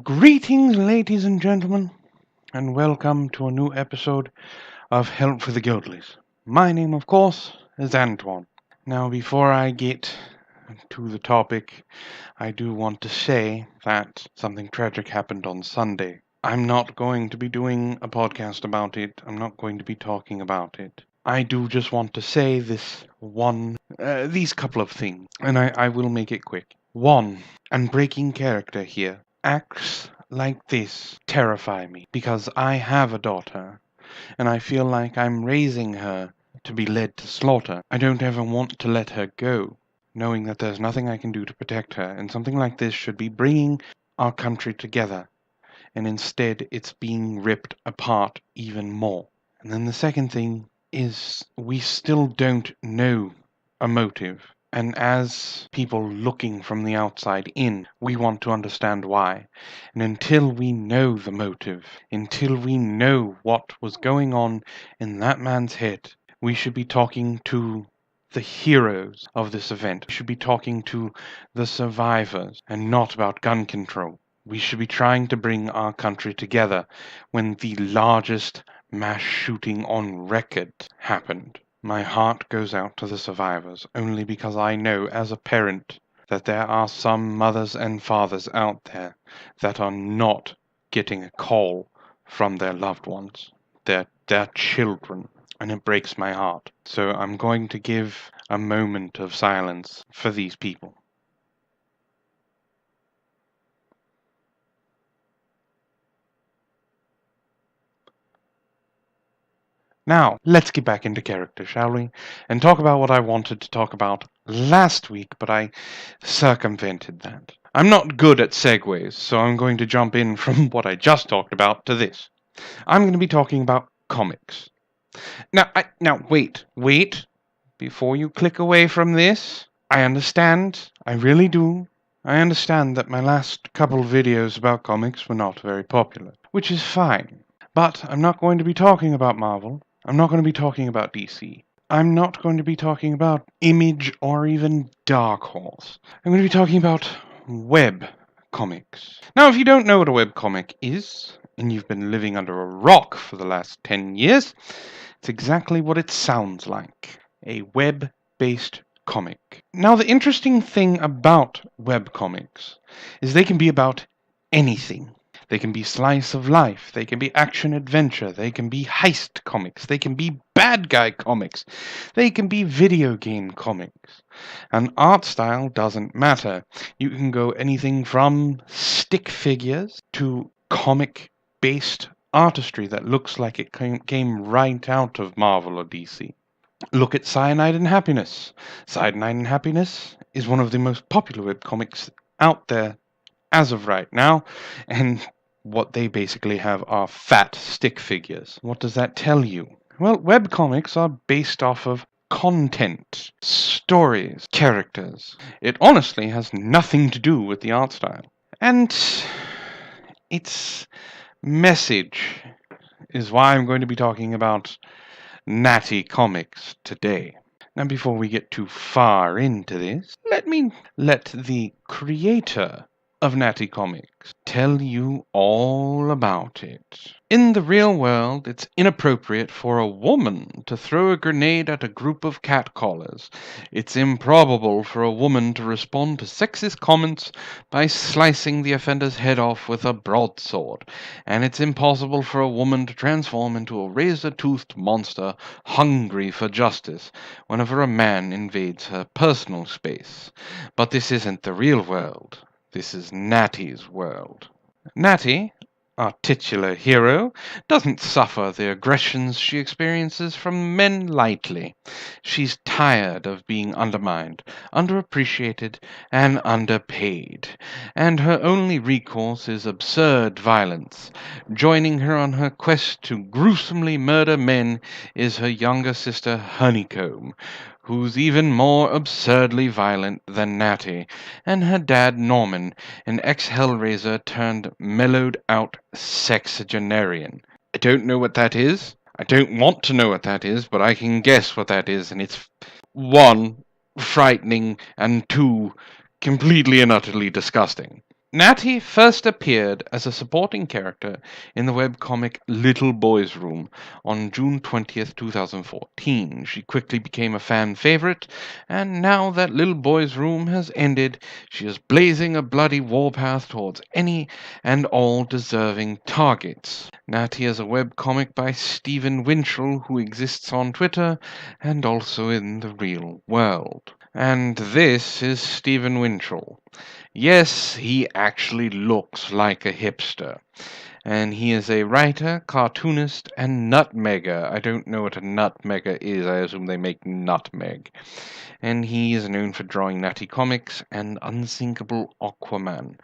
Greetings, ladies and gentlemen, and welcome to a new episode of Help for the Guildlies. My name, of course, is Antoine. Now, before I get to the topic, I do want to say that something tragic happened on Sunday. I'm not going to be doing a podcast about it. I'm not going to be talking about it. I do just want to say these couple of things, and I will make it quick. One, and breaking character here. Acts like this terrify me because I have a daughter and I feel like I'm raising her to be led to slaughter. I don't ever want to let her go, knowing that there's nothing I can do to protect her, and something like this should be bringing our country together, and instead it's being ripped apart even more. And then the second thing is we still don't know a motive. And as people looking from the outside in, we want to understand why. And until we know the motive, until we know what was going on in that man's head, we should be talking to the heroes of this event. We should be talking to the survivors and not about gun control. We should be trying to bring our country together when the largest mass shooting on record happened. My heart goes out to the survivors, only because I know as a parent that there are some mothers and fathers out there that are not getting a call from their loved ones, their children, and it breaks my heart. So I'm going to give a moment of silence for these people. Now, let's get back into character, shall we? And talk about what I wanted to talk about last week, but I circumvented that. I'm not good at segues, so I'm going to jump in from what I just talked about to this. I'm going to be talking about comics. Now, wait. Before you click away from this, I understand, I really do. I understand that my last couple of videos about comics were not very popular, which is fine. But I'm not going to be talking about Marvel. I'm not going to be talking about DC. I'm not going to be talking about Image or even Dark Horse. I'm going to be talking about web comics. Now, if you don't know what a web comic is, and you've been living under a rock for the last 10 years, it's exactly what it sounds like. A web-based comic. Now, the interesting thing about web comics is they can be about anything. They can be slice of life, they can be action adventure, they can be heist comics, they can be bad guy comics, they can be video game comics. And art style doesn't matter. You can go anything from stick figures to comic-based artistry that looks like it came right out of Marvel or DC. Look at Cyanide and Happiness. Cyanide and Happiness is one of the most popular webcomics out there as of right now, and what they basically have are fat stick figures. What does that tell you? Well, webcomics are based off of content, stories, characters. It honestly has nothing to do with the art style. And its message is why I'm going to be talking about Natty Comics today. Now, before we get too far into this, let the creator of Natty Comics tell you all about it. In the real world, it's inappropriate for a woman to throw a grenade at a group of catcallers. It's improbable for a woman to respond to sexist comments by slicing the offender's head off with a broadsword. And it's impossible for a woman to transform into a razor-toothed monster hungry for justice whenever a man invades her personal space. But this isn't the real world. This is Natty's world. Natty, our titular hero, doesn't suffer the aggressions she experiences from men lightly. She's tired of being undermined, underappreciated, and underpaid, and her only recourse is absurd violence. Joining her on her quest to gruesomely murder men is her younger sister Honeycomb, who's even more absurdly violent than Natty, and her dad Norman, an ex-Hellraiser turned mellowed-out sexagenarian. I don't know what that is. I don't want to know what that is, but I can guess what that is, and it's 1, frightening, and 2, completely and utterly disgusting. Natty first appeared as a supporting character in the webcomic Little Boy's Room on June 20th, 2014. She quickly became a fan favorite, and now that Little Boy's Room has ended, she is blazing a bloody warpath towards any and all deserving targets. Natty is a webcomic by Stephen Winchell, who exists on Twitter and also in the real world. And this is Stephen Winchell. Yes, he actually looks like a hipster. And he is a writer, cartoonist, and nutmegger. I don't know what a nutmegger is. I assume they make nutmeg. And he is known for drawing Natty Comics and Unsinkable Aquaman.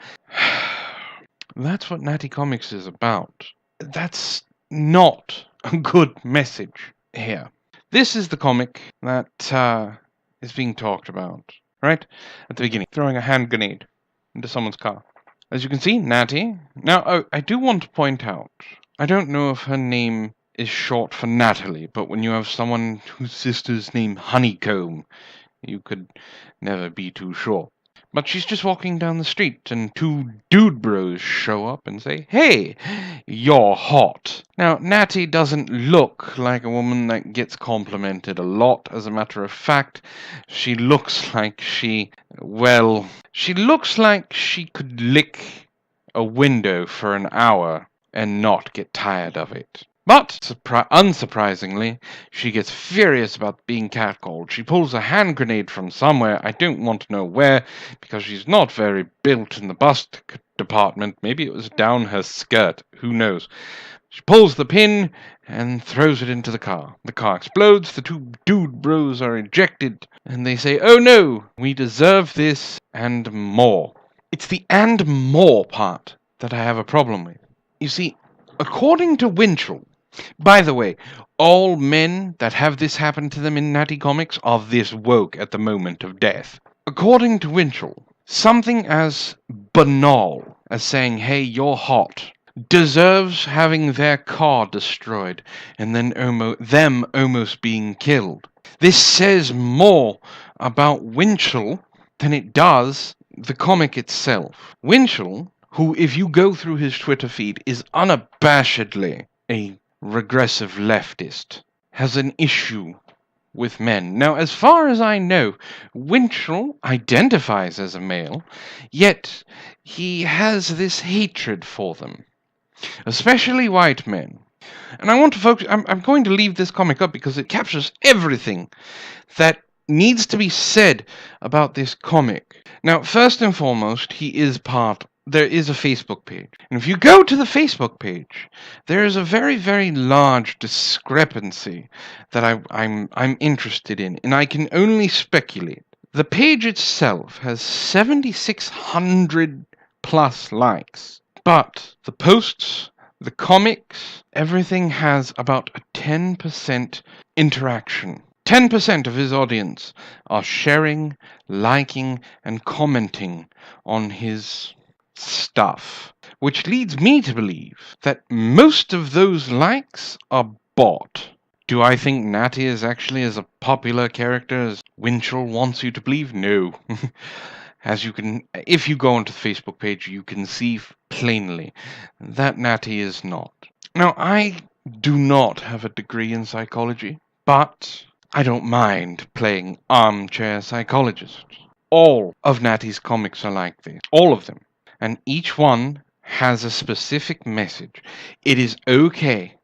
That's what Natty Comics is about. That's not a good message here. This is the comic that is being talked about, right? At the beginning, throwing a hand grenade into someone's car. As you can see, Natty. Now, I do want to point out, I don't know if her name is short for Natalie, but when you have someone whose sister's name Honeycomb, you could never be too sure. But she's just walking down the street, and 2 dude bros show up and say, "Hey, you're hot." Now, Natty doesn't look like a woman that gets complimented a lot. As a matter of fact, she looks like she looks like she could lick a window for an hour and not get tired of it. But, unsurprisingly, she gets furious about being catcalled. She pulls a hand grenade from somewhere, I don't want to know where, because she's not very built in the bust department. Maybe it was down her skirt, who knows. She pulls the pin and throws it into the car. The car explodes, the 2 dude bros are ejected, and they say, "Oh no, we deserve this and more." It's the "and more" part that I have a problem with. You see, according to Winchell, by the way, all men that have this happen to them in Natty Comics are this woke at the moment of death. According to Winchell, something as banal as saying, "Hey, you're hot," deserves having their car destroyed and then them almost being killed. This says more about Winchell than it does the comic itself. Winchell, who, if you go through his Twitter feed, is unabashedly a regressive leftist, has an issue with men. Now, as far as I know, Winchell identifies as a male, yet he has this hatred for them, especially white men. And I want to focus, I'm going to leave this comic up because it captures everything that needs to be said about this comic. Now, first and foremost, there is a Facebook page. And if you go to the Facebook page, there is a very, very large discrepancy that I'm interested in, and I can only speculate. The page itself has 7,600 plus likes, but the posts, the comics, everything has about a 10% interaction. 10% of his audience are sharing, liking, and commenting on his stuff, which leads me to believe that most of those likes are bought. Do I think Natty is actually as a popular character as Winchell wants you to believe? No. If you go onto the Facebook page, you can see plainly that Natty is not. Now, I do not have a degree in psychology, but I don't mind playing armchair psychologist. All of Natty's comics are like this. All of them. And each one has a specific message. It is okay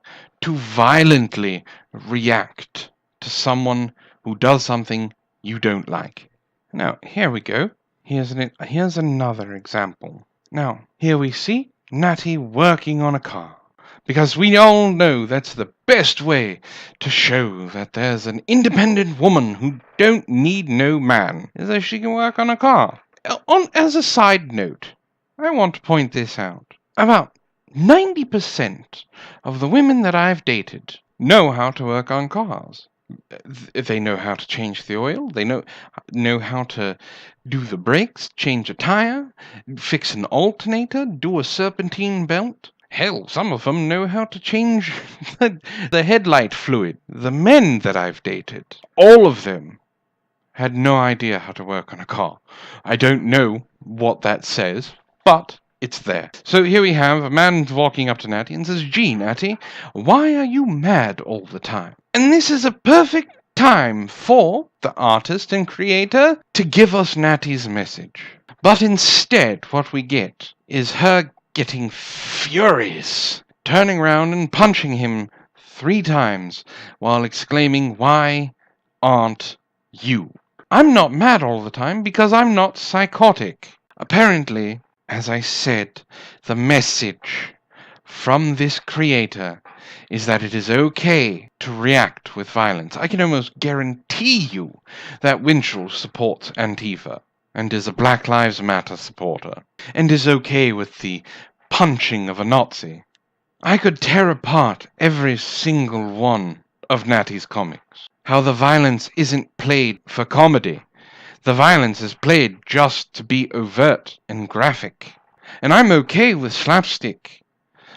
to violently react to someone who does something you don't like. Now, here we go. Here's another example. Now, here we see Natty working on a car. Because we all know that's the best way to show that there's an independent woman who don't need no man, is that she can work on a car. As a side note, I want to point this out. About 90% of the women that I've dated know how to work on cars. They know how to change the oil. They know how to do the brakes, change a tire, fix an alternator, do a serpentine belt. Hell, some of them know how to change the headlight fluid. The men that I've dated, all of them had no idea how to work on a car. I don't know what that says, but it's there. So here we have a man walking up to Natty and says, "Gee, Natty, why are you mad all the time?" And this is a perfect time for the artist and creator to give us Natty's message. But instead, what we get is her getting furious, turning around and punching him 3 times while exclaiming, "Why aren't you?" I'm not mad all the time because I'm not psychotic. Apparently, as I said, the message from this creator is that it is okay to react with violence. I can almost guarantee you that Winchell supports Antifa and is a Black Lives Matter supporter and is okay with the punching of a Nazi. I could tear apart every single one of Natty's comics. How the violence isn't played for comedy. The violence is played just to be overt and graphic. And I'm okay with slapstick.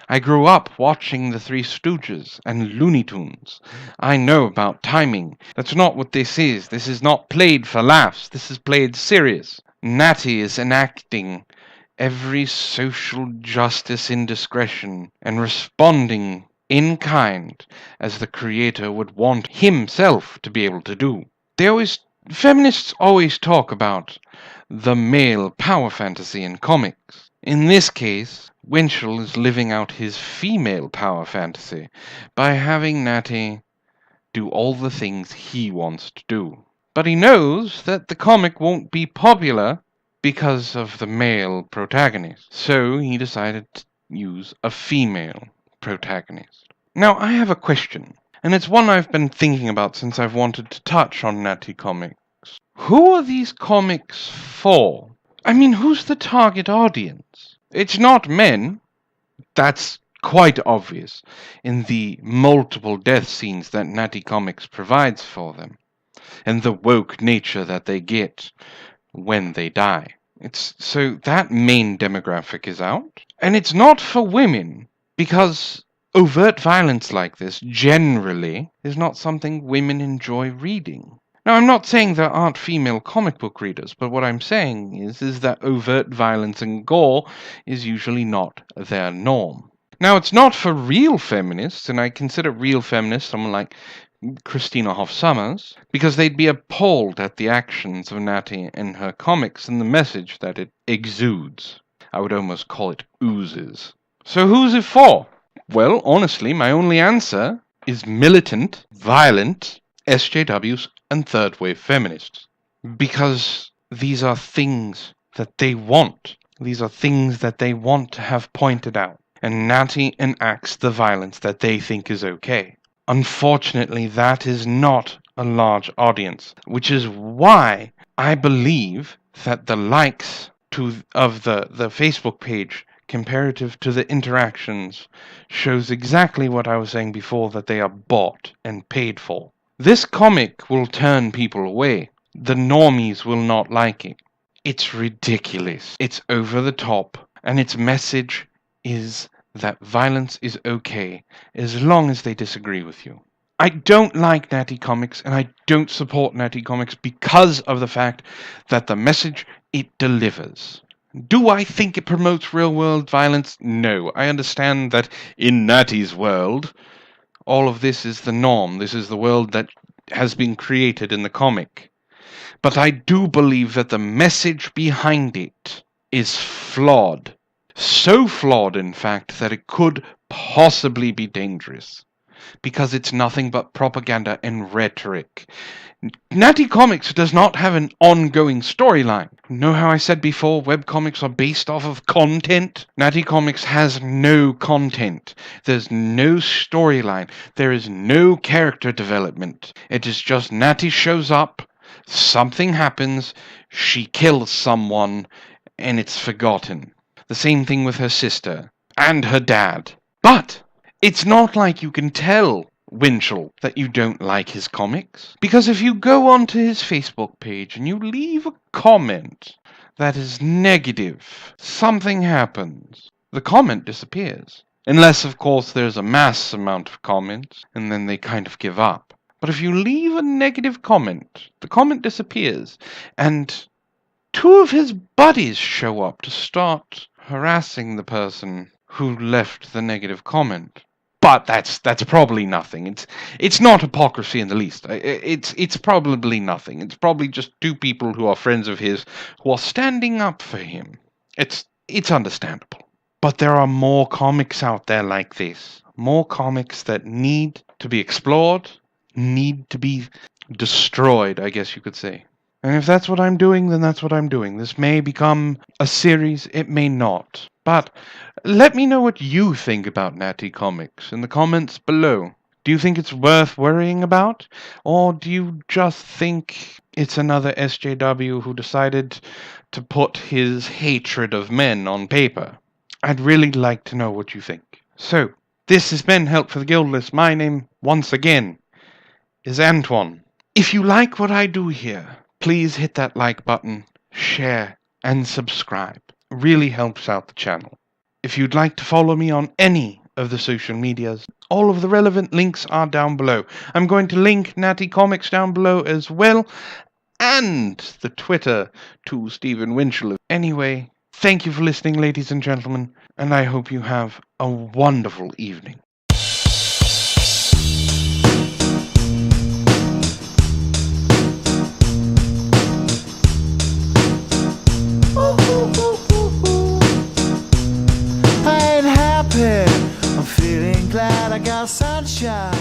I grew up watching the Three Stooges and Looney Tunes. I know about timing. That's not what this is. This is not played for laughs. This is played serious. Natty is enacting every social justice indiscretion and responding in kind as the creator would want himself to be able to do. Feminists always talk about the male power fantasy in comics. In this case, Winchell is living out his female power fantasy by having Natty do all the things he wants to do. But he knows that the comic won't be popular because of the male protagonist. So he decided to use a female protagonist. Now, I have a question, and it's one I've been thinking about since I've wanted to touch on Natty Comics. Who are these comics for? I mean, who's the target audience? It's not men. That's quite obvious in the multiple death scenes that Natty Comics provides for them, and the woke nature that they get when they die. So that main demographic is out. And it's not for women, because overt violence like this generally is not something women enjoy reading. Now, I'm not saying there aren't female comic book readers, but what I'm saying is that overt violence and gore is usually not their norm. Now, it's not for real feminists, and I consider real feminists someone like Christina Hoff Sommers, because they'd be appalled at the actions of Natty and her comics and the message that it exudes. I would almost call it oozes. So who's it for? Well, honestly, my only answer is militant, violent SJWs and third-wave feminists. Because these are things that they want. These are things that they want to have pointed out. And Natty enacts the violence that they think is okay. Unfortunately, that is not a large audience, which is why I believe that the likes of the Facebook page comparative to the interactions shows exactly what I was saying before, that they are bought and paid for. This comic will turn people away. The normies will not like it. It's ridiculous. It's over the top, and its message is that violence is okay as long as they disagree with you. I don't like Natty Comics, and I don't support Natty Comics because of the fact that the message it delivers. Do I think it promotes real-world violence? No. I understand that in Natty's world, all of this is the norm. This is the world that has been created in the comic. But I do believe that the message behind it is flawed. So flawed, in fact, that it could possibly be dangerous. Because it's nothing but propaganda and rhetoric. Natty Comics does not have an ongoing storyline. Know how I said before webcomics are based off of content? Natty Comics has no content. There's no storyline. There is no character development. It is just Natty shows up, something happens, she kills someone, and it's forgotten. The same thing with her sister and her dad. But it's not like you can tell Winchell that you don't like his comics, because if you go onto his Facebook page and you leave a comment that is negative, something happens. The comment disappears. Unless, of course, there's a mass amount of comments, and then they kind of give up. But if you leave a negative comment, the comment disappears, and two of his buddies show up to start harassing the person who left the negative comment. But that's probably nothing. It's not hypocrisy in the least. It's probably nothing. It's probably just two people who are friends of his who are standing up for him. It's understandable. But there are more comics out there like this. More comics that need to be explored, need to be destroyed, I guess you could say. And if that's what I'm doing, then that's what I'm doing. This may become a series, it may not. But let me know what you think about Natty Comics in the comments below. Do you think it's worth worrying about? Or do you just think it's another SJW who decided to put his hatred of men on paper? I'd really like to know what you think. So, this has been Help for the Guildless. My name, once again, is Antoine. If you like what I do here, please hit that like button, share, and subscribe. It really helps out the channel. If you'd like to follow me on any of the social medias, all of the relevant links are down below. I'm going to link Natty Comics down below as well, and the Twitter to Stephen Winchell. Anyway, thank you for listening, ladies and gentlemen, and I hope you have a wonderful evening. I'm feeling glad I got sunshine.